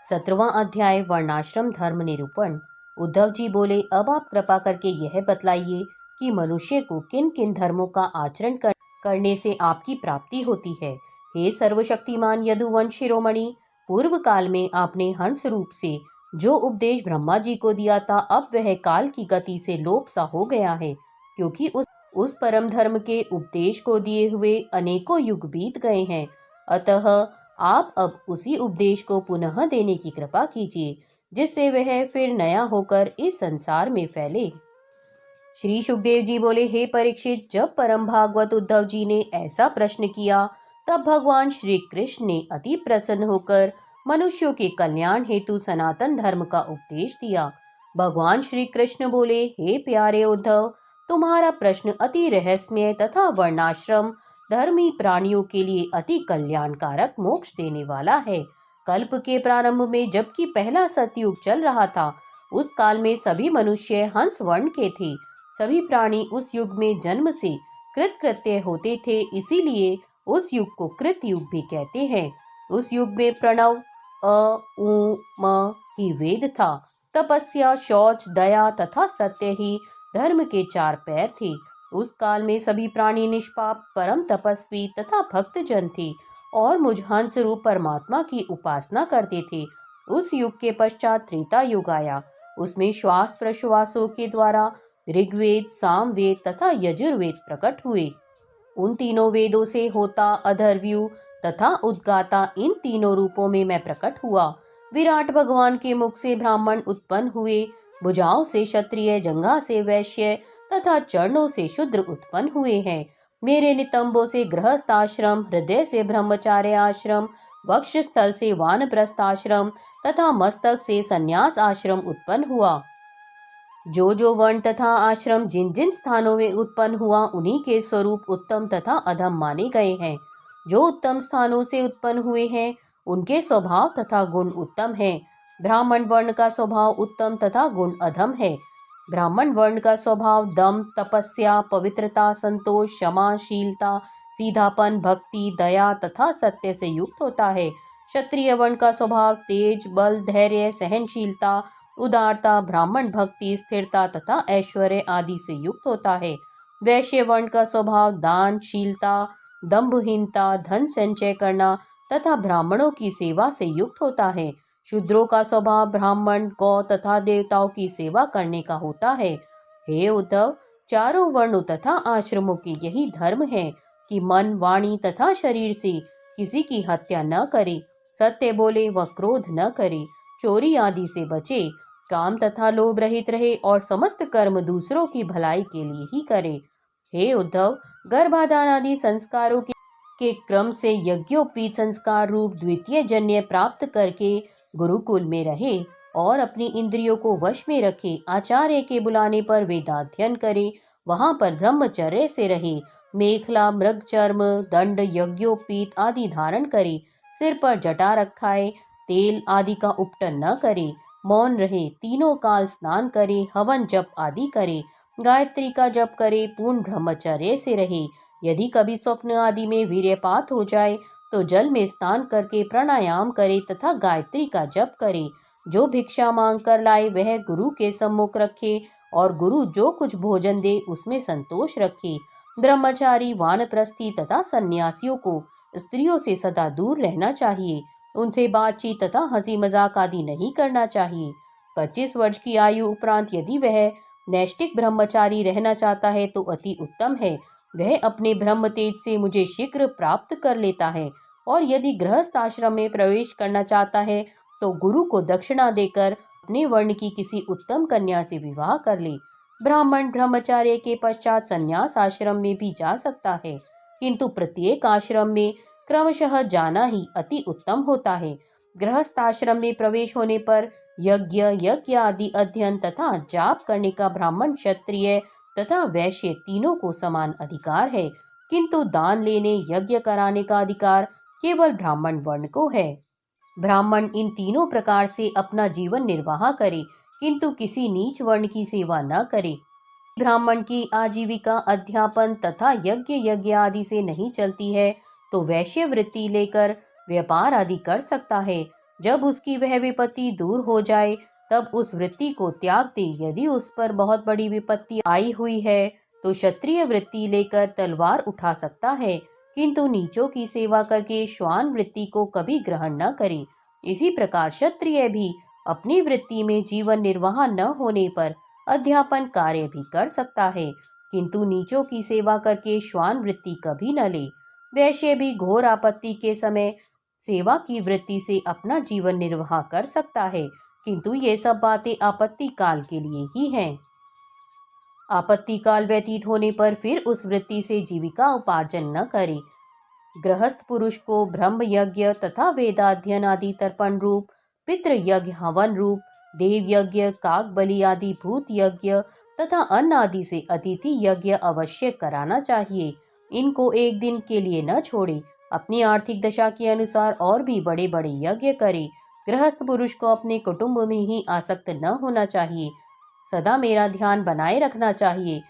17वां अध्याय वर्णाश्रम धर्म निरूपण। उद्धव जी बोले, अब आप कृपा करके यह बतलाइए कि मनुष्य को किन किन धर्मों का आचरण करने से आपकी प्राप्ति होती है। हे सर्वशक्तिमान यदुवंश शिरोमणि, पूर्व काल में आपने हंस रूप से जो उपदेश ब्रह्मा जी को दिया था, अब वह काल की गति से लोप सा हो गया है, क्योंकि उस परम धर्म के उपदेश को दिए हुए अनेकों युग बीत गए हैं। अतः आप अब उसी उपदेश को पुनः देने की कृपा कीजिए, जिससे वह फिर नया होकर इस संसार में फैले। श्री सुखदेव जी बोले, हे परीक्षित, जब परम भागवत उद्धव जी ने ऐसा प्रश्न किया, तब भगवान श्री कृष्ण ने अति प्रसन्न होकर मनुष्यों के कल्याण हेतु सनातन धर्म का उपदेश दिया। भगवान श्री कृष्ण बोले, हे प्यारे उद्धव, तुम्हारा प्रश्न अति रहस्यमय तथा वर्णाश्रम धर्मी प्राणियों के लिए अति कल्याणकारक मोक्ष देने वाला है। कल्प के प्रारंभ में जबकि पहला सतयुग चल रहा था, उस काल में सभी मनुष्य हंस वर्ण के थे। सभी प्राणी उस युग में जन्म से कृतकृत्य होते थे, इसीलिए उस युग को कृत युग भी कहते हैं। उस युग में प्रणव अ उ म ही वेद था। तपस्या, शौच, दया तथा सत्य ही धर्म के चार पैर थे। उस काल में सभी प्राणी निष्पाप, परम तपस्वी तथा भक्तजन थे और मुझ हंस रूप परमात्मा की उपासना करते थे। उस युग के पश्चात त्रेता युग आया। उसमें श्वास प्रश्वासों के द्वारा ऋग्वेद, सामवेद तथा यजुर्वेद प्रकट हुए। उन तीनों वेदों से होता, अधर्व्यू तथा उद्गाता, इन तीनों रूपों में मैं प्रकट हुआ। विराट भगवान के मुख से ब्राह्मण उत्पन्न हुए, भुजाओं से क्षत्रिय, जंघा से वैश्य तथा चरणों से शूद्र उत्पन्न हुए हैं। मेरे नितंबों से गृहस्थ आश्रम, हृदय से ब्रह्मचार्य आश्रम, वक्षस्थल से वानप्रस्थ आश्रम तथा मस्तक से संन्यास आश्रम उत्पन्न हुआ। जो वर्ण तथा आश्रम जिन जिन स्थानों में उत्पन्न हुआ, उन्हीं के स्वरूप उत्तम तथा अधम माने गए हैं। जो उत्तम स्थानों से उत्पन्न हुए हैं, उनके स्वभाव तथा गुण उत्तम हैं। ब्राह्मण वर्ण का स्वभाव उत्तम तथा गुण अधम है। ब्राह्मण वर्ण का स्वभाव दम, तपस्या, पवित्रता, संतोष, क्षमा, शीलता, सीधापन, भक्ति, दया तथा सत्य से युक्त होता है। क्षत्रिय वर्ण का स्वभाव तेज, बल, धैर्य, सहनशीलता, उदारता, ब्राह्मण भक्ति, स्थिरता तथा ऐश्वर्य आदि से युक्त होता है। वैश्य वर्ण का स्वभाव दान, शीलता, दंभहीनता, धन संचय करना तथा ब्राह्मणों की सेवा से युक्त होता है। शूद्रों का स्वभाव ब्राह्मण, गौ तथा देवताओं की सेवा करने का होता है। हे उद्धव, चारों वर्णों तथा आश्रमों के यही धर्म है कि मन, वाणी तथा शरीर से किसी की हत्या न करे, सत्य बोले व क्रोध न करे, चोरी आदि से बचे, काम तथा लोभ रहित रहे और समस्त कर्म दूसरों की भलाई के लिए ही करे। हे उद्धव, गर्भाधान आदि संस्कारों के क्रम से यज्ञोपवीत संस्कार रूप द्वितीय जन्य प्राप्त करके गुरुकुल में रहे और अपनी इंद्रियों को वश में रखे। आचार्य के बुलाने पर वेदाध्ययन करे, वहां पर ब्रह्मचर्य से रहे। मेखला, मृग चर्म, दंड, यज्ञोपवीत आदि धारण करे। सिर पर जटा रखाए, तेल आदि का उपटन न करे, मौन रहे, तीनों काल स्नान करे, हवन जप आदि करे, गायत्री का जप करे, पूर्ण ब्रह्मचर्य से रहे। यदि कभी स्वप्न आदि में वीर्यपात हो जाए तो जल में स्नान करके प्राणायाम करे तथा गायत्री का जप करे। जो भिक्षा मांग कर लाए वह गुरु के सम्मुख रखे और गुरु जो कुछ भोजन दे उसमें संतोष रखे। ब्रह्मचारी, वानप्रस्थी तथा सन्यासियों को स्त्रियों से सदा दूर रहना चाहिए। उनसे बातचीत तथा हंसी मजाक आदि नहीं करना चाहिए। 25 वर्ष की आयु उपरांत यदि वह नैष्टिक ब्रह्मचारी रहना चाहता है तो अति उत्तम है। वह अपने ब्रह्म तेज से मुझे शीघ्र प्राप्त कर लेता है। और यदि गृहस्थ आश्रम में प्रवेश करना चाहता है तो गुरु को दक्षिणा देकर अपने वर्ण की किसी उत्तम कन्या से विवाह कर ले। ब्राह्मण ब्रह्मचार्य के पश्चात संन्यास आश्रम में भी जा सकता है, किंतु प्रत्येक आश्रम में क्रमशः जाना ही अति उत्तम होता है। गृहस्थ आश्रम में प्रवेश होने पर यज्ञ आदि अध्ययन तथा जाप करने का ब्राह्मण, क्षत्रिय तथा वैश्य तीनों को समान अधिकार है, किंतु दान लेने, यज्ञ कराने का अधिकार केवल ब्राह्मण वर्ण को है। ब्राह्मण इन तीनों प्रकार से अपना जीवन निर्वाह करे, किंतु किसी नीच वर्ण की सेवा न करे। ब्राह्मण की आजीविका अध्यापन तथा यज्ञ आदि से नहीं चलती है तो वैश्य वृत्ति लेकर व्यापार आदि कर सकता है। जब उसकी वह विपत्ति दूर हो जाए तब उस वृत्ति को त्याग दे। यदि उस पर बहुत बड़ी विपत्ति आई हुई है तो क्षत्रिय वृत्ति लेकर तलवार उठा सकता है, किंतु नीचों की सेवा करके श्वान वृत्ति को कभी ग्रहण न करे। इसी प्रकार क्षत्रिय भी अपनी वृत्ति में जीवन निर्वाह न होने पर अध्यापन कार्य भी कर सकता है, किंतु नीचों की सेवा करके श्वान वृत्ति कभी न ले। वैश्य भी घोर आपत्ति के समय सेवा की वृत्ति से अपना जीवन निर्वाह कर सकता है, किंतु ये सब बातें आपत्ति काल के लिए ही हैं। आपत्ति काल व्यतीत होने पर फिर उस वृत्ति से जीविका उपार्जन न करे। गृहस्थ पुरुष को ब्रह्म यज्ञ तथा वेदाध्ययन आदि तर्पण रूप, पितृ यज्ञ हवन रूप, देव यज्ञ, काक बलि आदि भूत यज्ञ तथा अन्न आदि से अतिथि यज्ञ अवश्य कराना चाहिए। इनको एक दिन के लिए न छोड़े, अपनी आर्थिक दशा के अनुसार और भी बड़े बड़े यज्ञ करे। गृहस्थ पुरुष को अपने कुटुंब में ही आसक्त न होना चाहिए, सदा मेरा ध्यान बनाए रखना चाहिए,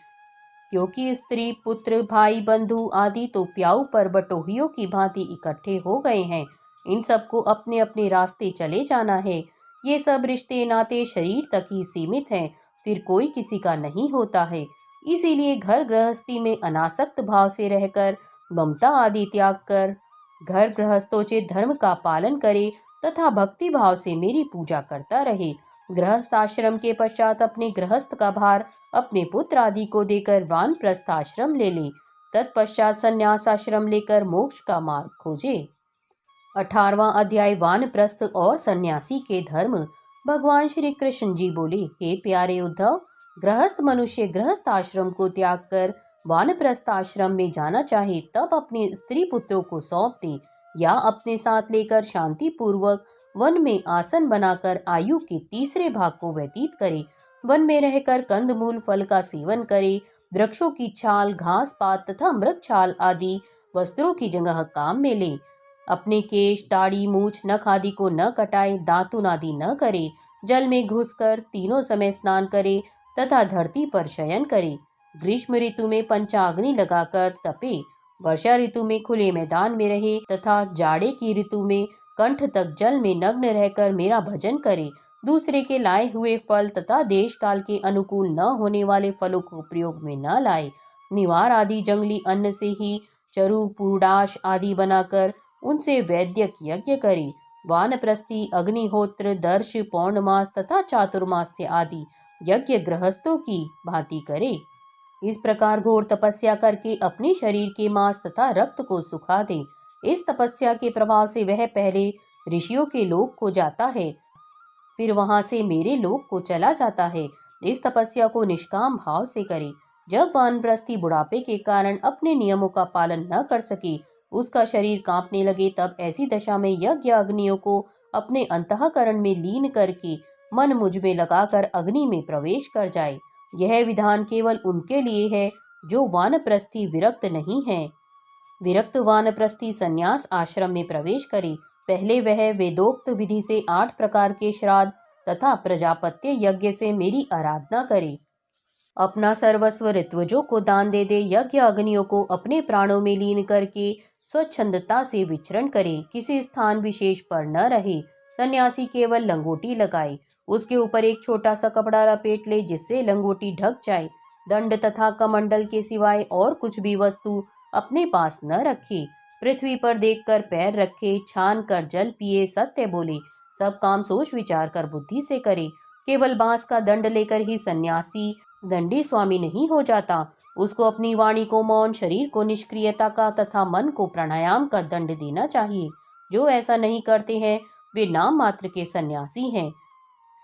क्योंकि स्त्री पुत्र भाई बंधु आदि तो प्याऊ पर बटोहियों की भांति इकट्ठे हो गए हैं। इन सबको अपने अपने रास्ते चले जाना है। ये सब रिश्ते नाते शरीर तक ही सीमित हैं, फिर कोई किसी का नहीं होता है। इसीलिए घर गृहस्थी में अनासक्त भाव से रहकर ममता आदि त्याग कर घर गृहस्थोचित धर्म का पालन करे तथा भक्ति भाव से मेरी पूजा करता रहे। गृहस्थ आश्रम के पश्चात अपने गृहस्थ का भार अपने पुत्र आदि को देकर वानप्रस्थ आश्रम ले ले। तत्पश्चात संन्यास आश्रम लेकर मोक्ष का मार्ग खोजे। 18वां अध्याय वानप्रस्थ और सन्यासी के धर्म। भगवान श्री कृष्ण जी बोले, हे प्यारे उद्धव, गृहस्थ मनुष्य गृहस्थ आश्रम को त्याग कर वानप्रस्थ आश्रम में जाना चाहे तब अपने स्त्री पुत्रों को सौंप दे या अपने साथ लेकर शांति पूर्वक वन में आसन बनाकर आयु के तीसरे भाग को व्यतीत करे। वन में रहकर कंदमूल फल का सेवन करे। वृक्षों की छाल, घास पात तथा मृग छाल आदि वस्त्रों की जगह काम में ले। अपने केश, दाढ़ी, मूछ, नख आदि को न कटाए, दातुन आदि न करे। जल में घुसकर तीनों समय स्नान करे तथा धरती पर शयन करे। ग्रीष्म ऋतु में पंचाग्नि लगाकर तपे। वर्षा ऋतु में खुले मैदान में रहे तथा जाड़े की ऋतु में कंठ तक जल में नग्न रहकर मेरा भजन करे। दूसरे के लाए हुए फल तथा देश काल के अनुकूल न होने वाले फलों को प्रयोग में न लाए। निवार आदि जंगली अन्न से ही चरु पूर्णाश आदि बनाकर उनसे वैद्यक यज्ञ करे। वानप्रस्थी, अग्निहोत्र, दर्श, पौर्णमास तथा चातुर्मास्य आदि यज्ञ गृहस्थों की भांति करे। इस प्रकार घोर तपस्या करके अपने शरीर के मांस तथा रक्त को सुखा दे। इस तपस्या के प्रभाव से वह पहले ऋषियों के लोक को जाता है, फिर वहां से मेरे लोक को चला जाता है। इस तपस्या को निष्काम भाव से करे। जब वानप्रस्थी बुढ़ापे के कारण अपने नियमों का पालन न कर सके, उसका शरीर कांपने लगे, तब ऐसी दशा में यज्ञ अग्नियों को अपने अंतःकरण में लीन करके मन मुझ में लगाकर अग्नि में प्रवेश कर जाए। यह विधान केवल उनके लिए है जो वानप्रस्थी विरक्त नहीं है। विरक्त वानप्रस्थी संन्यास आश्रम में प्रवेश करे। पहले वह वेदोक्त विधि से 8 प्रकार के श्राद्ध तथा प्रजापत्य यज्ञ से मेरी आराधना करे। अपना सर्वस्व ऋत्विजों को दान दे दे। यज्ञ अग्नियों को अपने प्राणों में लीन करके स्वच्छंदता से विचरण करे, किसी स्थान विशेष पर न रहे। सन्यासी केवल लंगोटी लगाए, उसके ऊपर एक छोटा सा कपड़ा लपेट ले जिससे लंगोटी ढक जाए। दंड तथा कमंडल के सिवाय और कुछ भी वस्तु अपने पास न रखे। पृथ्वी पर देखकर पैर रखे, छान कर जल पिए, सत्य बोले, सब काम सोच विचार कर बुद्धि से करे। केवल बांस का दंड लेकर ही सन्यासी दंडी स्वामी नहीं हो जाता। उसको अपनी वाणी को मौन, शरीर को निष्क्रियता का तथा मन को प्राणायाम का दंड देना चाहिए। जो ऐसा नहीं करते हैं वे नाम मात्र के सन्यासी हैं।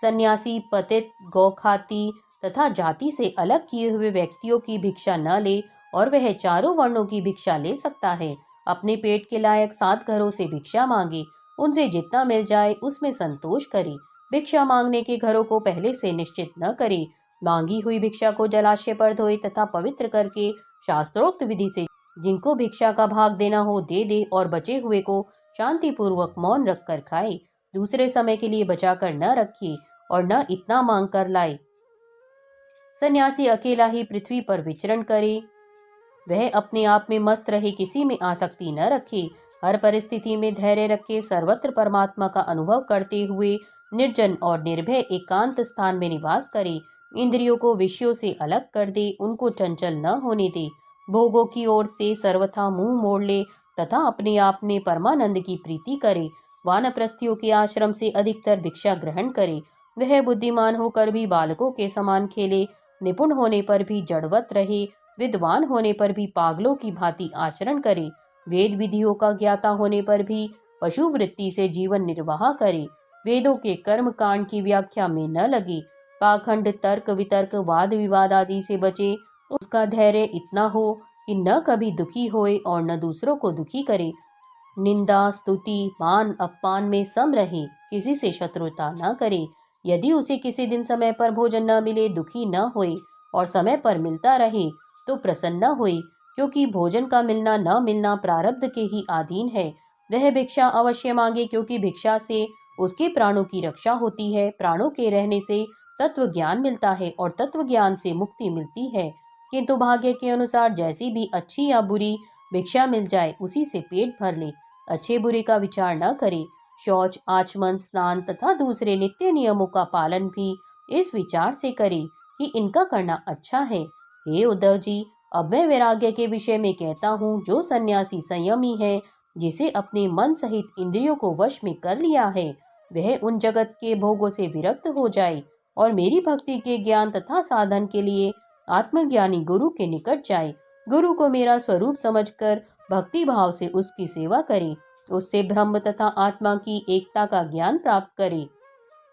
सन्यासी पतित, गौखाती तथा जाति से अलग किए हुए व्यक्तियों की भिक्षा न ले और वह चारों वर्णों की भिक्षा ले सकता है। अपने पेट के लायक 7 घरों से भिक्षा मांगे, उनसे जितना मिल जाए उसमें संतोष करे। भिक्षा मांगने के घरों को पहले से निश्चित न करे। मांगी हुई भिक्षा को जलाशय पर धोए तथा पवित्र करके शास्त्रोक्त विधि से जिनको भिक्षा का भाग देना हो दे दे और बचे हुए को शांतिपूर्वक मौन रखकर खाए। दूसरे समय के लिए बचाकर न रखे और न इतना मांग कर लाए। सन्यासी अकेला ही पृथ्वी पर विचरण करे। वह अपने आप में मस्त रहे, किसी में आसक्ति न रखे। हर परिस्थिति में धैर्य रखे सर्वत्र परमात्मा का अनुभव करते हुए निर्जन और निर्भय एकांत स्थान में निवास करे। इंद्रियों को विषयों से अलग कर दे, उनको चंचल न होने दे। भोगों की ओर से सर्वथा मुंह मोड़ ले तथा अपने आप में परमानंद की प्रीति करे। वानप्रस्थियों के आश्रम से अधिकतर भिक्षा ग्रहण करे। वह बुद्धिमान होकर भी बालकों के समान खेले, निपुण होने पर भी जड़वत रहे, विद्वान होने पर भी पागलों की भांति आचरण करे, वेद विधियों का ज्ञाता होने पर भी पशु वृत्ति से जीवन निर्वाह करे, वेदों के कर्म कांड की व्याख्या में न लगे, पाखंड तर्क वितर्क वाद विवाद आदि से बचे, उसका धैर्य इतना हो कि न कभी दुखी होए और न दूसरों को दुखी करे, निंदा स्तुति मान अपमान में सम रहे, किसी से शत्रुता न करे। यदि उसे किसी दिन समय पर भोजन न मिले, दुखी न होए और समय पर मिलता रहे तो प्रसन्न होए, क्योंकि भोजन का मिलना न मिलना प्रारब्ध के ही अधीन है। वह भिक्षा अवश्य मांगे, क्योंकि भिक्षा से उसके प्राणों की रक्षा होती है। प्राणों के रहने से तत्व ज्ञान मिलता है और तत्व ज्ञान से मुक्ति मिलती है। किंतु भाग्य के अनुसार जैसी भी अच्छी या बुरी भिक्षा मिल जाए, उसी से पेट भर ले, अच्छे बुरे का विचार न करे। शौच आचमन स्नान तथा दूसरे नित्य नियमों का पालन भी इस विचार से करे कि इनका करना अच्छा है। हे उद्धव जी, अब मैं वैराग्य के विषय में कहता हूँ। जो सन्यासी संयमी है, जिसे अपने मन सहित इंद्रियों को वश में कर लिया है, वह उन जगत के भोगों से विरक्त हो जाए और मेरी भक्ति के ज्ञान तथा साधन के लिए आत्मज्ञानी गुरु के निकट जाए। गुरु को मेरा स्वरूप समझकर भक्ति भाव से उसकी सेवा करे, उससे ब्रह्म तथा आत्मा की एकता का ज्ञान प्राप्त करे।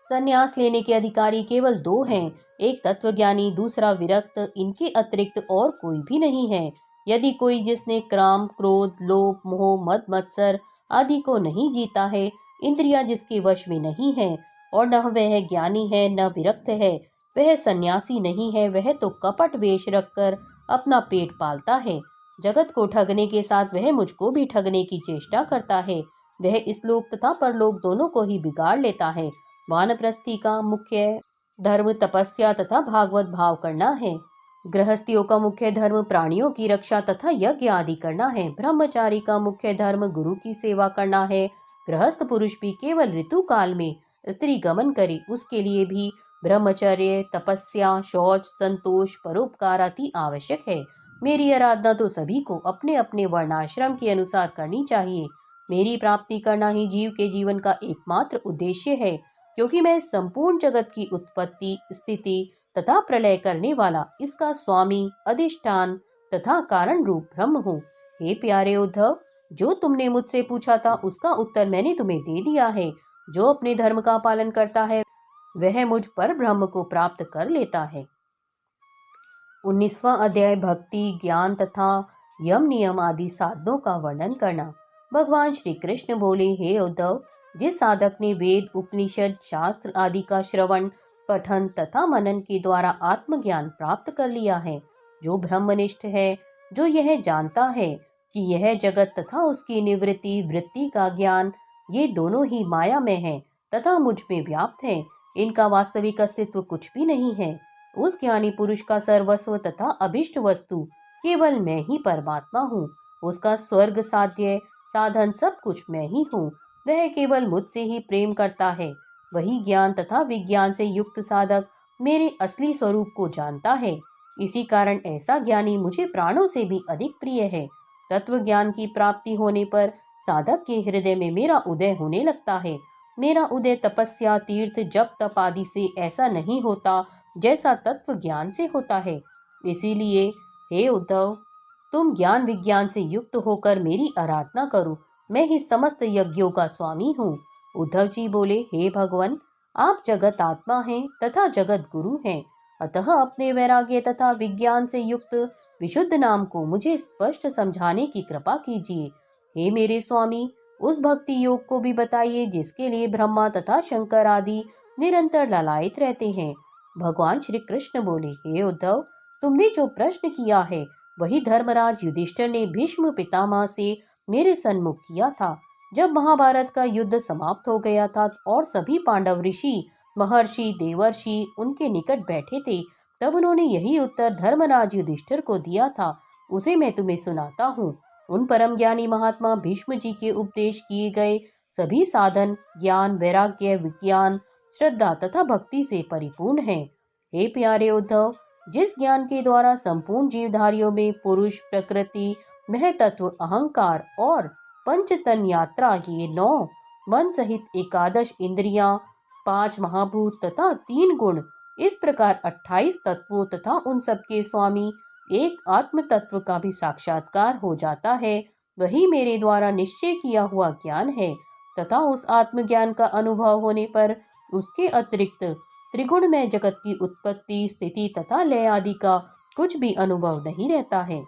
संन्यास लेने के अधिकारी केवल दो हैं, एक तत्वज्ञानी, दूसरा विरक्त। इनके अतिरिक्त और कोई भी नहीं है। यदि कोई जिसने काम क्रोध लोभ मोह मद मत्सर आदि को नहीं जीता है, इंद्रियां जिसके वश में नहीं है, और न वह ज्ञानी है न विरक्त है, वह सन्यासी नहीं है। वह तो कपट वेश रखकर अपना पेट पालता है। जगत को ठगने के साथ वह मुझको भी ठगने की चेष्टा करता है। वह इस लोक तथा परलोक दोनों को ही बिगाड़ लेता है। वानप्रस्थी का मुख्य धर्म तपस्या तथा भागवत भाव करना है। गृहस्थियों का मुख्य धर्म प्राणियों की रक्षा तथा यज्ञ आदि करना है। ब्रह्मचारी का मुख्य धर्म गुरु की सेवा करना है। गृहस्थ पुरुष भी केवल ऋतु काल में स्त्री गमन करे, उसके लिए भी ब्रह्मचर्य तपस्या शौच संतोष परोपकार अति आवश्यक है। मेरी आराधना तो सभी को अपने अपने वर्णाश्रम के अनुसार करनी चाहिए। मेरी प्राप्ति करना ही जीव के जीवन का एकमात्र उद्देश्य है, क्योंकि मैं संपूर्ण जगत की उत्पत्ति स्थिति तथा प्रलय करने वाला, इसका स्वामी अधिष्ठान तथा कारण रूप ब्रह्म हूँ। हे प्यारे उद्धव, जो तुमने मुझसे पूछा था उसका उत्तर मैंने तुम्हें दे दिया है। जो अपने धर्म का पालन करता है वह मुझ पर ब्रह्म को प्राप्त कर लेता है। 19वां अध्याय भक्ति ज्ञान तथा यम नियम आदि साधनों का वर्णन करना। भगवान श्री कृष्ण बोले, हे उद्धव, जिस साधक ने वेद उपनिषद शास्त्र आदि का श्रवण पठन तथा मनन के द्वारा आत्मज्ञान प्राप्त कर लिया है, जो ब्रह्मनिष्ठ है, जो यह जानता है कि यह जगत तथा उसकी निवृत्ति वृत्ति का ज्ञान ये दोनों ही माया में है तथा मुझ में व्याप्त है, इनका वास्तविक अस्तित्व कुछ भी नहीं है, उस ज्ञानी पुरुष का सर्वस्व तथा अभिष्ट वस्तु केवल मैं ही परमात्मा हूँ। उसका स्वर्ग साध्य साधन सब कुछ मैं ही हूँ। वह केवल मुझसे ही प्रेम करता है। वही ज्ञान तथा विज्ञान से युक्त साधक मेरे असली स्वरूप को जानता है। इसी कारण ऐसा ज्ञानी मुझे प्राणों से भी अधिक प्रिय है। तत्व ज्ञान की प्राप्ति होने पर साधक के हृदय में मेरा उदय होने लगता है। मेरा उदय तपस्या तीर्थ जप तप आदि से ऐसा नहीं होता जैसा तत्व ज्ञान से होता है। इसीलिए हे उद्धव, तुम ज्ञान विज्ञान से युक्त होकर मेरी आराधना करो। मैं ही समस्त यज्ञों का स्वामी हूँ। उद्धव जी बोले, हे भगवान, आप जगत आत्मा हैं तथा जगत गुरु हैं, अतः अपने वैराग्य तथा विज्ञान से युक्त विशुद्ध नाम को मुझे स्पष्ट समझाने की कृपा कीजिए। हे मेरे स्वामी, उस भक्ति योग को भी बताइए जिसके लिए ब्रह्मा तथा शंकर आदि निरंतर ललायित रहते हैं। भगवान श्री कृष्ण बोले, हे उद्धव, तुमने जो प्रश्न किया है वही धर्मराज युधिष्ठिर ने भीष्म पितामह से मेरे सन्मुख किया था। जब महाभारत का युद्ध समाप्त हो गया था और सभी पांडव ऋषि महर्षि देवर्षि उनके निकट बैठे थे, तब उन्होंने यही उत्तर धर्मराज युधिष्ठिर को दिया था। उसे मैं तुम्हें सुनाता हूँ। उन परम ज्ञानी महात्मा भीष्म जी के उपदेश किए गए सभी साधन ज्ञान, वैराग्य, विज्ञान, श्रद्धा तथा भक्ति से परिपूर्ण हैं। हे प्यारे उद्धव, जिस ज्ञान के द्वारा संपूर्ण जीवधारियों में पुरुष, प्रकृति, महतत्व, अहंकार और पंचतन यात्रा, ये 9 मन सहित एकादश इंद्रियां, 5 महाभूत तथा 3 गुण, इस प्रकार 28 तत्वों तथा उन सबके स्वामी एक आत्म तत्व का भी साक्षात्कार हो जाता है, वही मेरे द्वारा निश्चय किया हुआ ज्ञान है। तथा उस आत्मज्ञान का अनुभव होने पर उसके अतिरिक्त त्रिगुण में जगत की उत्पत्ति, स्थिति तथा लय आदि का कुछ भी अनुभव नहीं रहता है।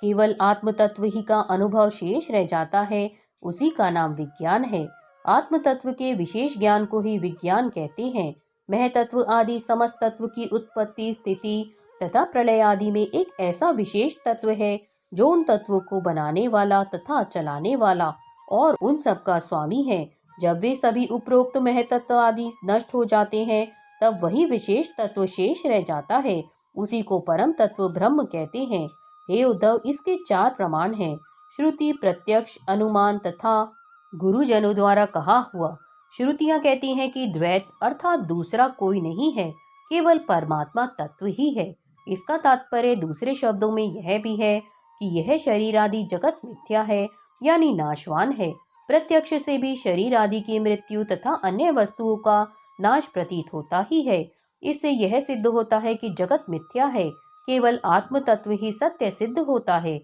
केवल आत्म तत्व ही का अनुभव शेष रह जाता है, उसी का नाम विज्ञान है। आत्म तत्व के विशेष ज्ञान को ही विज्ञान कहते हैं। महतत्व आदि समस्त तत्व की उत्पत्ति, स्थिति तथा प्रलय आदि में एक ऐसा विशेष तत्व है जो उन तत्वों को बनाने वाला तथा चलाने वाला और उन सब का स्वामी है। जब वे सभी उपरोक्त महतत्व आदि नष्ट हो जाते हैं, तब वही विशेष तत्व शेष रह जाता है, उसी को परम तत्व ब्रह्म कहते हैं। हे उद्धव, इसके 4 प्रमाण हैं: श्रुति, प्रत्यक्ष, अनुमान तथा गुरुजनों द्वारा कहा हुआ। श्रुतियां कहती हैं कि द्वैत अर्थात दूसरा कोई नहीं है, केवल परमात्मा तत्व ही है। इसका तात्पर्य दूसरे शब्दों में यह भी है कि यह शरीर आदि जगत मिथ्या है, यानी नाशवान है। प्रत्यक्ष से भी शरीर आदि की मृत्यु तथा अन्य वस्तुओं का नाश प्रतीत होता ही है। इससे यह सिद्ध होता है कि जगत मिथ्या है, केवल आत्म तत्व ही सत्य सिद्ध होता है।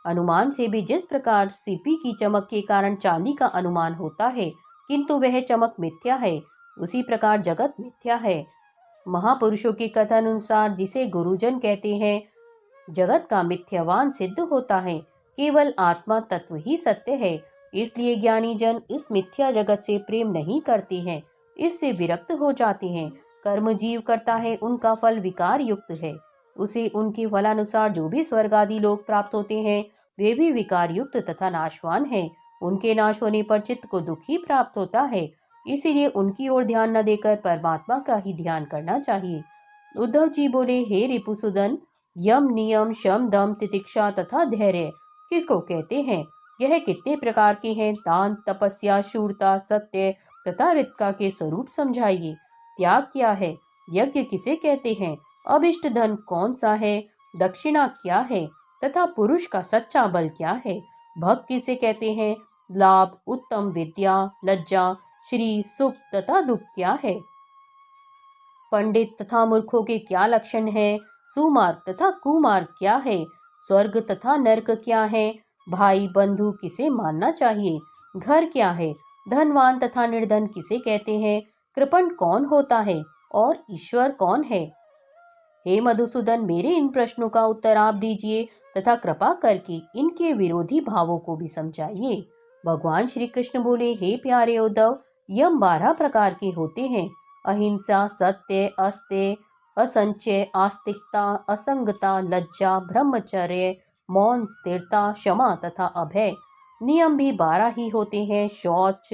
अनुमान से भी जिस प्रकार सीपी की चमक के कारण चांदी का अनुमान होता है, किंतु वह चमक मिथ्या है, उसी प्रकार जगत मिथ्या है। महापुरुषों के कथन अनुसार जिसे गुरुजन कहते हैं, जगत का मिथ्यावान सिद्ध होता है, केवल आत्मा तत्व ही सत्य है। इसलिए ज्ञानी जन इस मिथ्या जगत से प्रेम नहीं करते हैं, इससे विरक्त हो जाते हैं। कर्म जीव करता है, उनका फल विकार युक्त है, उसे उनके फलानुसार जो भी स्वर्ग आदि लोग प्राप्त होते हैं, वे भी विकार युक्त तथा नाशवान हैं। उनके नाश होने पर चित्त को दुख ही प्राप्त होता है, इसीलिए उनकी ओर ध्यान न देकर परमात्मा का ही ध्यान करना चाहिए। उद्धव जी बोले, हे रिपुसुदन, यम, नियम, शम, दम, तितिक्षा तथा धैर्य किसको कहते हैं? यह कितने प्रकार के हैं? दान, तपस्या, शूरता, सत्य तथा ऋतका के स्वरूप समझाइए। त्याग क्या है? यज्ञ किसे कहते हैं? अभिष्ट धन कौन सा है? दक्षिणा क्या है? तथा पुरुष का सच्चा बल क्या है? भक्त किसे कहते हैं? लाभ, उत्तम विद्या, लज्जा, श्री, सुख तथा दुख क्या है? पंडित तथा मूर्खों के क्या लक्षण है? सुमार्ग तथा कुमार्ग क्या है? स्वर्ग तथा नरक क्या है? भाई बंधु किसे मानना चाहिए? घर क्या है? धनवान तथा निर्धन किसे कहते हैं? कृपण कौन होता है और ईश्वर कौन है? हे मधुसूदन, मेरे इन प्रश्नों का उत्तर आप दीजिए तथा कृपा करके इनके विरोधी भावों को भी समझाइए। भगवान श्री कृष्ण बोले, हे प्यारे उद्धव, यम 12 प्रकार के होते हैं: अहिंसा, सत्य, अस्त्य, असंचय, आस्तिकता, असंगता, लज्जा, ब्रह्मचर्य, मौन, स्थिरता, क्षमा तथा अभय। नियम भी 12 ही होते हैं: शौच,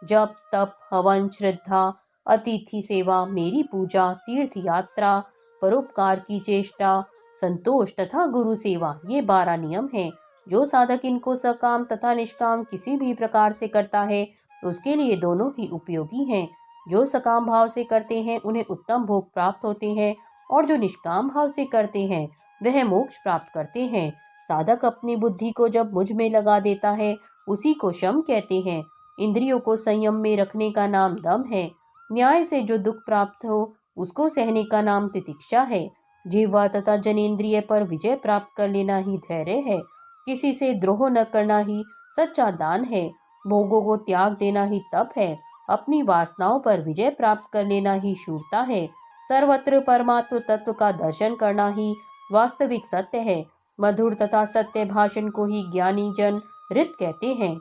जप, तप, हवन, श्रद्धा, अतिथि सेवा, मेरी पूजा, तीर्थ यात्रा, परोपकार की चेष्टा, संतोष तथा गुरु सेवा। ये 12 नियम हैं। जो साधक इनको सकाम तथा निष्काम किसी भी प्रकार से करता है, उसके लिए दोनों ही उपयोगी हैं। जो सकाम भाव से करते हैं, उन्हें उत्तम भोग प्राप्त होते हैं, और जो निष्काम भाव से करते हैं, वह मोक्ष प्राप्त करते हैं। साधक अपनी बुद्धि को जब मुझ में लगा देता है, उसी को शम कहते हैं। इंद्रियों को संयम में रखने का नाम दम है। न्याय से जो दुख प्राप्त हो, उसको सहने का नाम तितिक्षा है। जिह्वा तथा जनेंद्रिय पर विजय प्राप्त कर लेना ही धैर्य है। किसी से द्रोह न करना ही सच्चा दान है। भोगों को त्याग देना ही तप है। अपनी वासनाओं पर विजय प्राप्त कर लेना ही शूरता है। सर्वत्र परमात्म तत्व का दर्शन करना ही वास्तविक सत्य है। मधुर तथा सत्य भाषण को ही ज्ञानी जन ऋत कहते हैं।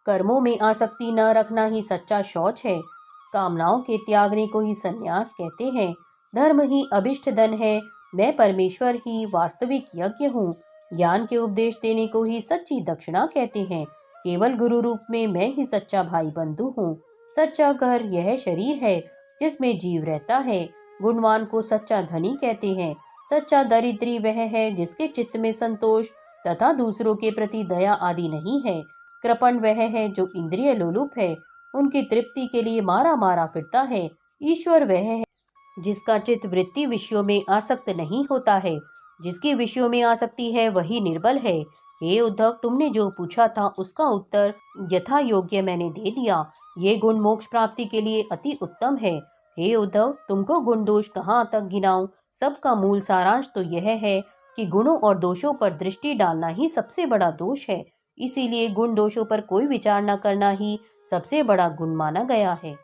कर्मों में आसक्ति न रखना ही सच्चा शौच है। कामनाओं के त्यागने को ही संन्यास कहते हैं। धर्म ही अभिष्ट धन है। मैं परमेश्वर ही वास्तविक यज्ञ हूँ। ज्ञान के उपदेश देने को ही सच्ची दक्षिणा कहते हैं। केवल गुरु रूप में मैं ही सच्चा भाई बंधु हूँ। सच्चा घर यह शरीर है जिसमें जीव रहता है। गुणवान को सच्चा धनी कहते हैं। सच्चा दरिद्री वह है जिसके चित्त में संतोष तथा दूसरों के प्रति दया आदि नहीं है। कृपण वह है जो इंद्रिय लोलुप है, उनकी तृप्ति के लिए मारा मारा फिरता है। ईश्वर वह है जिसका चित्त वृत्ति विषयों में आसक्त नहीं होता है। जिसकी विषयों में आसक्ति है वही निर्बल है। हे उद्धव, तुमने जो पूछा था उसका उत्तर यथा योग्य मैंने दे दिया। ये गुण मोक्ष प्राप्ति के लिए अति उत्तम है। हे उद्धव, तुमको गुण दोष कहाँ तक गिनाऊं? सबका मूल सारांश तो यह है कि गुणों और दोषों पर दृष्टि डालना ही सबसे बड़ा दोष है। इसीलिए गुण दोषों पर कोई विचार न करना ही सबसे बड़ा गुण माना गया है।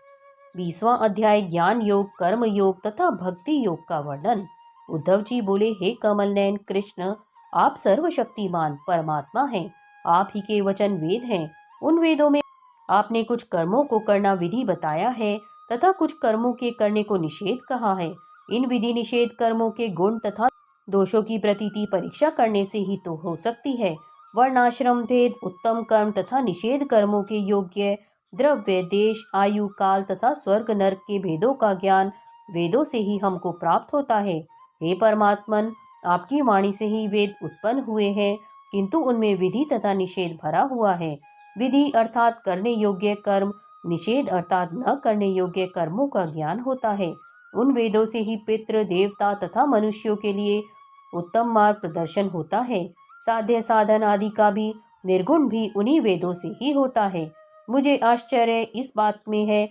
20वां अध्याय ज्ञान योग, कर्म योग तथा भक्ति योग का वर्णन। उद्धव जी बोले, हे कमल नयन कृष्ण, आप सर्वशक्तिमान परमात्मा हैं। आप ही के वचन वेद हैं। उन वेदों में आपने कुछ कर्मों को करना विधि बताया है तथा कुछ कर्मों के करने को निषेध कहा है। इन विधि निषेध कर्मों के गुण तथा दोषों की प्रतीति परीक्षा करने से ही तो हो सकती है। वर्णाश्रम भेद, उत्तम कर्म तथा निषेध कर्मों के योग्य, द्रव्य, देश, आयु, काल तथा स्वर्ग नरक के भेदों का ज्ञान वेदों से ही हमको प्राप्त होता है। हे परमात्मन, आपकी वाणी से ही वेद उत्पन्न हुए हैं, किंतु उनमें विधि तथा निषेध भरा हुआ है। विधि अर्थात करने योग्य कर्म, निषेध अर्थात न करने योग्य कर्मों का ज्ञान होता है। उन वेदों से ही पितृ, देवता तथा मनुष्यों के लिए उत्तम मार्ग प्रदर्शन होता है। साध्य साधन आदि का भी निर्गुण भी उन्हीं वेदों से ही होता है। मुझे आश्चर्य इस बात में है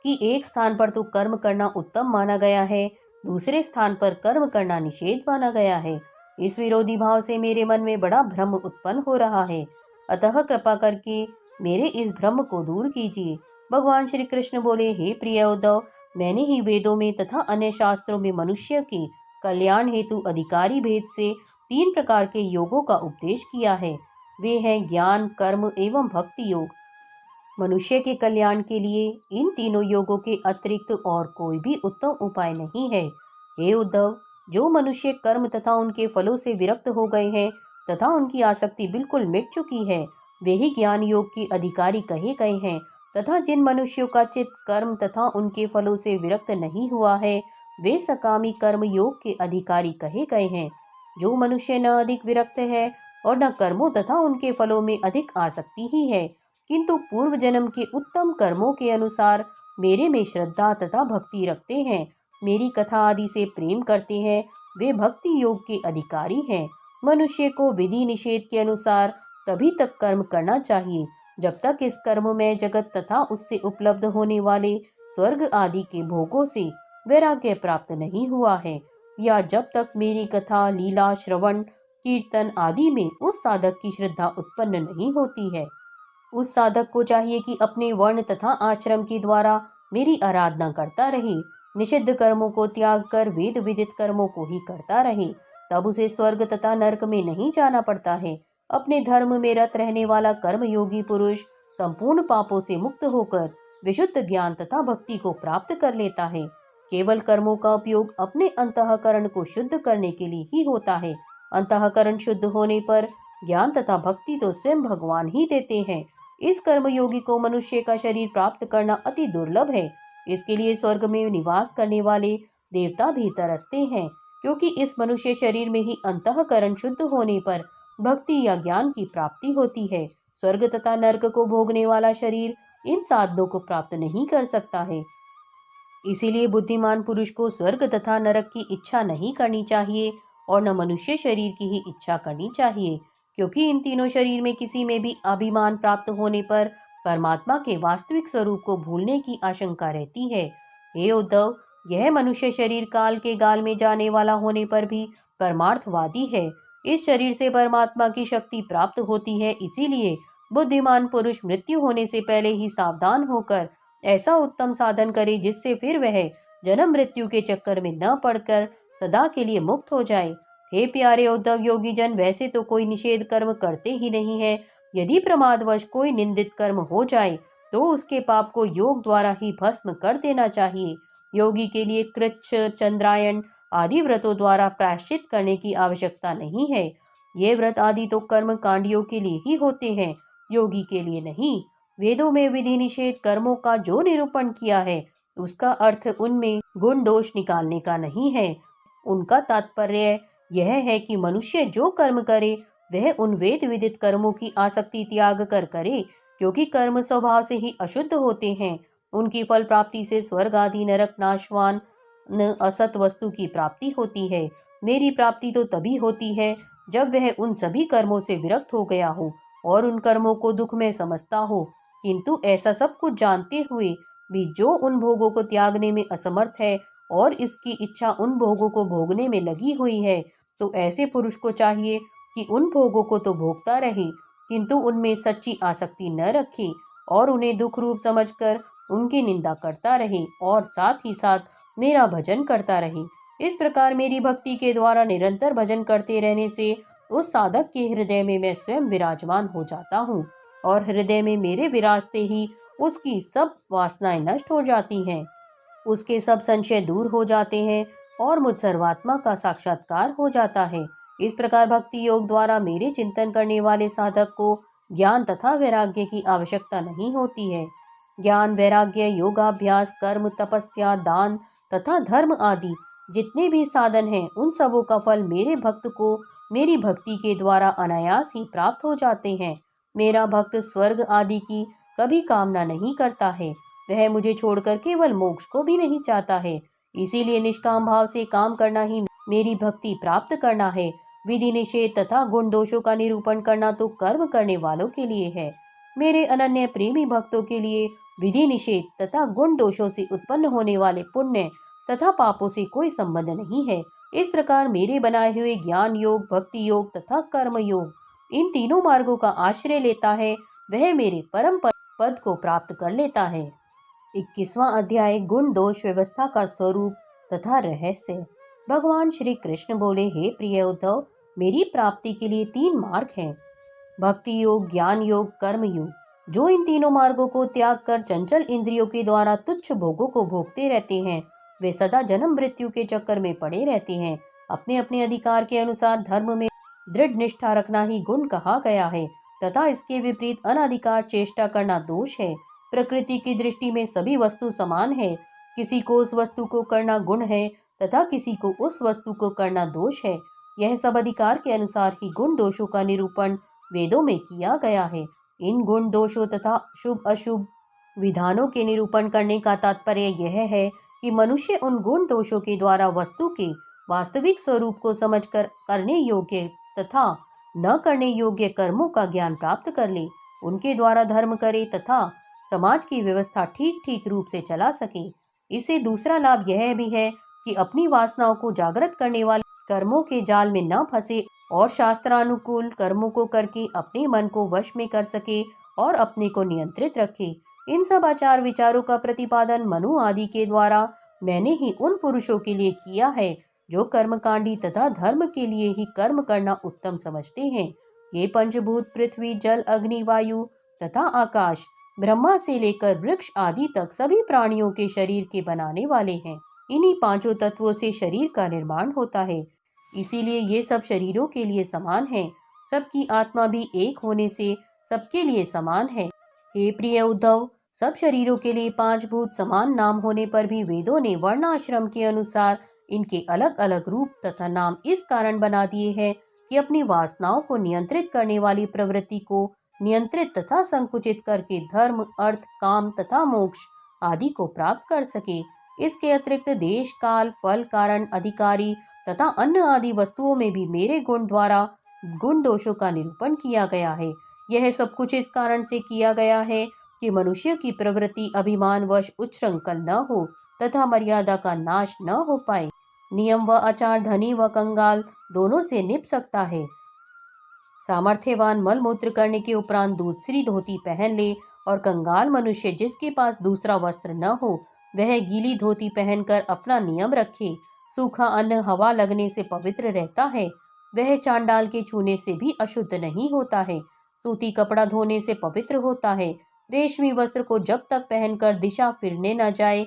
कि एक स्थान पर तो कर्म करना उत्तम माना गया है, दूसरे स्थान पर कर्म करना निषेध माना गया है। इस विरोधी भाव से मेरे मन में बड़ा भ्रम उत्पन्न हो रहा है। अतः कृपा करके मेरे इस भ्रम को दूर कीजिए। भगवान श्री कृष्ण बोले, हे प्रिय उद्धव, मैंने ही वेदों में तथा अन्य शास्त्रों में मनुष्य के कल्याण हेतु अधिकारी भेद से 3 प्रकार के योगों का उपदेश किया है। वे हैं ज्ञान, कर्म एवं भक्ति योग। मनुष्य के कल्याण के लिए इन तीनों योगों के अतिरिक्त और कोई भी उत्तम उपाय नहीं है। हे उद्धव, जो मनुष्य कर्म तथा उनके फलों से विरक्त हो गए हैं तथा उनकी आसक्ति बिल्कुल मिट चुकी है, वे ही ज्ञान योग के अधिकारी कहे गए हैं। तथा जिन मनुष्यों का चित्त कर्म तथा उनके फलों से विरक्त नहीं हुआ है, वे सकामी कर्म योग के अधिकारी कहे गए हैं। जो मनुष्य न अधिक विरक्त है और न कर्मों तथा उनके फलों में अधिक आसक्ति ही है, किंतु पूर्व जन्म के उत्तम कर्मों के अनुसार मेरे में श्रद्धा तथा भक्ति रखते हैं, मेरी कथा आदि से प्रेम करते हैं, वे भक्ति योग के अधिकारी हैं। मनुष्य को विधि निषेध के अनुसार तभी तक कर्म करना चाहिए जब तक इस कर्ममय जगत तथा उससे उपलब्ध होने वाले स्वर्ग आदि के भोगों से वैराग्य प्राप्त नहीं हुआ है, या जब तक मेरी कथा, लीला, श्रवण, कीर्तन आदि में उस साधक की श्रद्धा उत्पन्न नहीं होती है। उस साधक को चाहिए कि अपने वर्ण तथा आश्रम के द्वारा मेरी आराधना करता रहे, निषिद्ध कर्मों को त्याग कर वेद विदित कर्मों को ही करता रहे, तब उसे स्वर्ग तथा नरक में नहीं जाना पड़ता है। अपने धर्म में रत रहने वाला कर्मयोगी पुरुष संपूर्ण पापों से मुक्त होकर विशुद्ध ज्ञान तथा भक्ति को प्राप्त कर लेता है। केवल कर्मों का उपयोग अपने अंतःकरण को शुद्ध करने के लिए ही होता है। अंतःकरण शुद्ध होने पर ज्ञान तथा भक्ति तो स्वयं भगवान ही देते हैं। इस कर्मयोगी को मनुष्य का शरीर प्राप्त करना अति दुर्लभ है। इसके लिए स्वर्ग में निवास करने वाले देवता भी तरसते हैं, क्योंकि इस मनुष्य शरीर में ही अंतःकरण शुद्ध होने पर भक्ति या ज्ञान की प्राप्ति होती है। स्वर्ग तथा नरक को भोगने वाला शरीर इन साधनों को प्राप्त नहीं कर सकता है। इसीलिए बुद्धिमान पुरुष को स्वर्ग तथा नरक की इच्छा नहीं करनी चाहिए और न मनुष्य शरीर की ही इच्छा करनी चाहिए, क्योंकि इन तीनों शरीर में किसी में भी अभिमान प्राप्त होने पर परमात्मा के वास्तविक स्वरूप को भूलने की आशंका रहती है। हे उद्धव, यह मनुष्य शरीर काल के गाल में जाने वाला होने पर भी परमार्थवादी है। इस शरीर से परमात्मा की शक्ति प्राप्त होती है। इसीलिए बुद्धिमान पुरुष मृत्यु होने से पहले ही सावधान होकर ऐसा उत्तम साधन करे जिससे फिर वह जन्म मृत्यु के चक्कर में न पड़कर सदा के लिए मुक्त हो जाए। हे प्यारे उद्धव योगी जन, वैसे तो कोई निषेध कर्म करते ही नहीं है। यदि प्रमादवश कोई निंदित कर्म हो जाए तो उसके पाप को योग द्वारा ही भस्म कर देना चाहिए। योगी के लिए कृच्छ, चंद्रायण आदि व्रतों द्वारा प्रायश्चित करने की आवश्यकता नहीं है। ये व्रत आदि तो कर्म कांडियों के लिए ही होते हैं, योगी के लिए नहीं। वेदों में विधि निषेध कर्मों का जो निरूपण किया है उसका अर्थ उनमें गुण दोष निकालने का नहीं है, उनका तात्पर्य यह है कि मनुष्य जो कर्म करे वह उन वेद विदित कर्मों की आसक्ति त्याग कर करे, क्योंकि कर्म स्वभाव से ही अशुद्ध होते हैं। उनकी फल प्राप्ति से स्वर्ग आदि नरक नाशवान असत वस्तु की प्राप्ति होती है। मेरी प्राप्ति तो तभी होती है जब वह उन सभी कर्मों से विरक्त हो गया हो और उन कर्मों को दुख में समझता हो। किंतु ऐसा सब कुछ जानते हुए भी जो उन भोगों को त्यागने में असमर्थ है और इसकी इच्छा उन भोगों को भोगने में लगी हुई है, तो ऐसे पुरुष को चाहिए कि उन भोगों को तो भोगता रहे, किंतु उनमें सच्ची आसक्ति न रखे और उन्हें दुख रूप समझकर उनकी निंदा करता रहे और साथ ही साथ मेरा भजन करता रहे। इस प्रकार मेरी भक्ति के द्वारा निरंतर भजन करते रहने से उस साधक के हृदय में मैं स्वयं विराजमान हो जाता हूँ और हृदय में मेरे विराजते ही उसकी सब वासनाएं नष्ट हो जाती हैं, उसके सब संशय दूर हो जाते हैं और मुझ सर्वात्मा का साक्षात्कार हो जाता है। इस प्रकार भक्ति योग द्वारा मेरे चिंतन करने वाले साधक को ज्ञान तथा वैराग्य की आवश्यकता नहीं होती है। ज्ञान, वैराग्य, योगाभ्यास, कर्म, तपस्या, दान तथा धर्म आदि जितने भी साधन हैं, उन सबों का फल मेरे भक्त को मेरी भक्ति के द्वारा अनायास ही प्राप्त हो जाते हैं। मेरा भक्त स्वर्ग आदि की कभी कामना नहीं करता है, वह मुझे छोड़कर केवल मोक्ष को भी नहीं चाहता है। इसीलिए निष्काम भाव से काम करना ही मेरी भक्ति प्राप्त करना है। विधि निषेध तथा गुण दोषों का निरूपण करना तो कर्म करने वालों के लिए है। मेरे अनन्य प्रेमी भक्तों के लिए विधि निषेध तथा गुण दोषों से उत्पन्न होने वाले पुण्य तथा पापों से कोई संबंध नहीं है। इस प्रकार मेरे बनाए हुए ज्ञान योग, भक्ति योग तथा कर्म योग, इन तीनों मार्गों का आश्रय लेता है, वह मेरे परम पद को प्राप्त कर लेता है। 21वां अध्याय गुण दोष व्यवस्था का स्वरूप तथा रहस्य। भगवान श्री कृष्ण बोले, हे प्रिय उद्धव, मेरी प्राप्ति के लिए 3 मार्ग हैं, भक्ति योग, ज्ञान योग, कर्म योग। जो इन तीनों मार्गों को त्याग कर चंचल इंद्रियों के द्वारा तुच्छ भोगों को भोगते रहते हैं, वे सदा जन्म मृत्यु के चक्कर में पड़े रहते हैं। अपने अपने अधिकार के अनुसार धर्म में दृढ़ निष्ठा रखना ही गुण कहा गया है तथा इसके विपरीत अनाधिकार चेष्टा करना दोष है। प्रकृति की दृष्टि में सभी वस्तु समान है, किसी को उस वस्तु को करना गुण है तथा किसी को उस वस्तु को करना दोष है। यह सब अधिकार के अनुसार ही गुण दोषों का निरूपण वेदों में किया गया है। इन गुण दोषों तथा शुभ अशुभ विधानों के निरूपण करने का तात्पर्य यह है कि मनुष्य उन गुण दोषों के द्वारा वस्तु के वास्तविक स्वरूप को समझकर करने योग्य तथा न करने योग्य कर्मों का ज्ञान प्राप्त कर ले, उनके द्वारा धर्म करे तथा समाज की व्यवस्था ठीक ठीक रूप से चला सके। इससे दूसरा लाभ यह भी है कि अपनी वासनाओं को जागृत करने वाले कर्मों के जाल में न फंसे और शास्त्रानुकूल कर्मों को करके अपने मन को वश में कर सके और अपने को नियंत्रित रखे। इन सब आचार विचारों का प्रतिपादन मनु आदि के द्वारा मैंने ही उन पुरुषों के लिए किया है जो कर्मकांडी तथा धर्म के लिए ही कर्म करना उत्तम समझते हैं। ये पंचभूत पृथ्वी, जल, अग्नि, वायु तथा आकाश, ब्रह्मा से लेकर वृक्ष आदि तक सभी प्राणियों के शरीर के बनाने वाले हैं। इन्हीं 5 तत्वों से शरीर का निर्माण होता है, इसीलिए ये सब शरीरों के लिए समान है। सबकी आत्मा भी एक होने से सबके लिए समान है। हे प्रिय उद्धव, सब शरीरों के लिए 5 भूत समान नाम होने पर भी वेदों ने वर्णाश्रम के अनुसार इनके अलग अलग रूप तथा नाम इस कारण बना दिए हैं कि अपनी वासनाओं को नियंत्रित करने वाली प्रवृत्ति को नियंत्रित तथा संकुचित करके धर्म, अर्थ, काम तथा मोक्ष आदि को प्राप्त कर सके। इसके अतिरिक्त देश, काल, फल, कारण, अधिकारी तथा अन्य आदि वस्तुओं में भी मेरे गुण द्वारा गुण दोषों का निरूपण किया गया है। यह सब कुछ इस कारण से किया गया है कि मनुष्य की प्रवृत्ति अभिमानवश उच्छृंखल न हो तथा मर्यादा का नाश न हो पाए। नियम व आचार धनी व कंगाल दोनों से निप सकता है। सामर्थ्यवान मल मूत्र करने के उपरांत दूसरी धोती पहन ले और कंगाल मनुष्य जिसके पास दूसरा वस्त्र न हो वह गीली धोती पहनकर अपना नियम रखे। सूखा अन्न हवा लगने से पवित्र रहता है, वह चांडाल के छूने से भी अशुद्ध नहीं होता है। सूती कपड़ा धोने से पवित्र होता है। रेशमी वस्त्र को जब तक पहनकर दिशा फिरने न जाए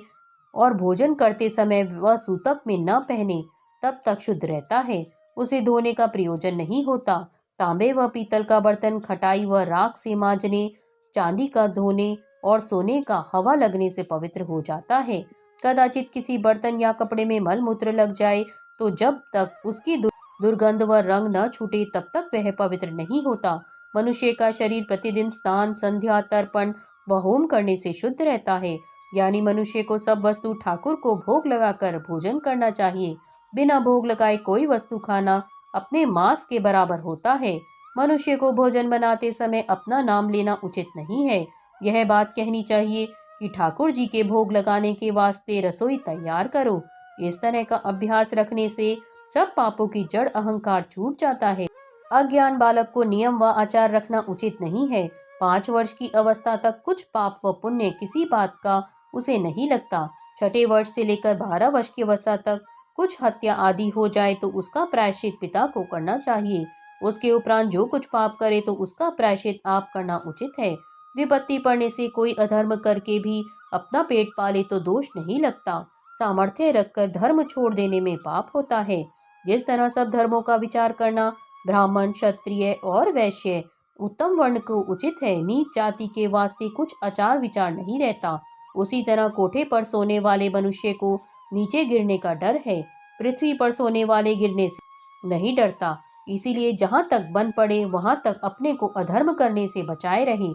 और भोजन करते समय वह सूतक में न पहने तब तक शुद्ध रहता है, उसे धोने का प्रयोजन नहीं होता। तांबे व पीतल का बर्तन खटाई व राख से मांजने, चांदी का धोने और सोने का हवा लगने से पवित्र हो जाता है। कदाचित किसी बर्तन या कपड़े में मल मूत्र लग जाए तो जब तक उसकी दुर्गंध व रंग न छूटे तब तक वह पवित्र नहीं होता। मनुष्य का शरीर प्रतिदिन स्नान, संध्या, तर्पण व होम करने से शुद्ध रहता है। यानी मनुष्य को सब वस्तु ठाकुर को भोग लगाकर भोजन करना चाहिए। बिना भोग लगाए कोई वस्तु खाना अपने मांस के बराबर होता है। मनुष्य को भोजन बनाते समय अपना नाम लेना उचित नहीं है। यह बात कहनी चाहिए कि ठाकुर जी के भोग लगाने के वास्ते रसोई तैयार करो। इस तरह का अभ्यास रखने से सब पापों की जड़ अहंकार छूट जाता है। अज्ञान बालक को नियम व आचार रखना उचित नहीं है। 5 वर्ष की अवस्था तक कुछ पाप व पुण्य किसी बात का उसे नहीं लगता। 6ठे वर्ष से लेकर 12 वर्ष की अवस्था तक कुछ हत्या आदि हो जाए तो उसका प्रायश्चित पिता को करना चाहिए। उसके उपरांत जो कुछ पाप करे तो उसका प्रायश्चित आप करना उचित है। विपत्ति पड़ने से कोई अधर्म करके भी अपना पेट पाले तो दोष नहीं लगता। सामर्थ्य रखकर धर्म छोड़ देने में पाप होता है। जिस तरह सब धर्मों का विचार करना ब्राह्मण, क्षत्रिय और वैश्य उत्तम वर्ण को उचित है, नीच जाति के वास्ते कुछ आचार विचार नहीं रहता, उसी तरह कोठे पर सोने वाले मनुष्य को नीचे गिरने का डर है, पृथ्वी पर सोने वाले गिरने से नहीं डरता। इसीलिए जहाँ तक बन पड़े वहाँ तक अपने को अधर्म करने से बचाए रहे।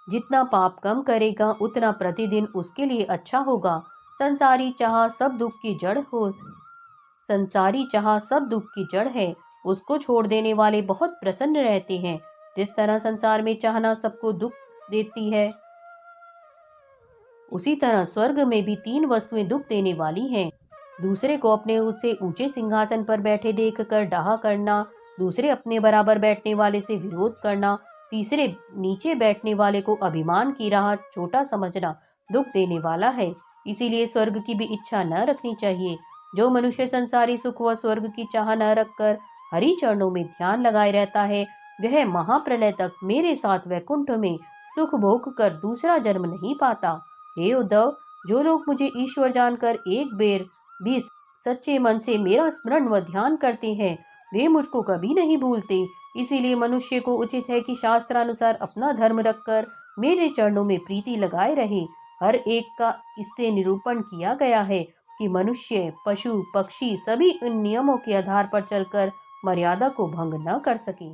जितना पाप कम करेगा उतना प्रतिदिन उसके लिए अच्छा होगा। संसारी चाह सब दुख की जड़ हो संसारी चाह सब दुख की जड़ है। उसको छोड़ देने वाले बहुत प्रसन्न रहते हैं। जिस तरह संसार में चाहना सबको दुख देती है, उसी तरह स्वर्ग में भी 3 वस्तुएं दुख देने वाली हैं। दूसरे को अपने उससे ऊंचे सिंहासन पर बैठे देखकर डाहा करना, दूसरे अपने बराबर बैठने वाले से विरोध करना, तीसरे नीचे बैठने वाले को अभिमान की राह छोटा समझना दुख देने वाला है। इसीलिए स्वर्ग की भी इच्छा न रखनी चाहिए। जो मनुष्य संसारी सुख व स्वर्ग की चाह न रखकर हरि चरणों में ध्यान लगाए रहता है, वह महाप्रलय तक मेरे साथ वैकुंठ में सुख भोग कर दूसरा जन्म नहीं पाता। हे उद्धव, जो लोग मुझे ईश्वर जानकर एक बेर भी सच्चे मन से मेरा स्मरण व ध्यान करते हैं, वे मुझको कभी नहीं भूलते। इसीलिए मनुष्य को उचित है कि शास्त्रानुसार अपना धर्म रखकर मेरे चरणों में प्रीति लगाए रहे। हर एक का इससे निरूपण किया गया है कि मनुष्य, पशु, पक्षी सभी इन नियमों के आधार पर चलकर मर्यादा को भंग न कर सके।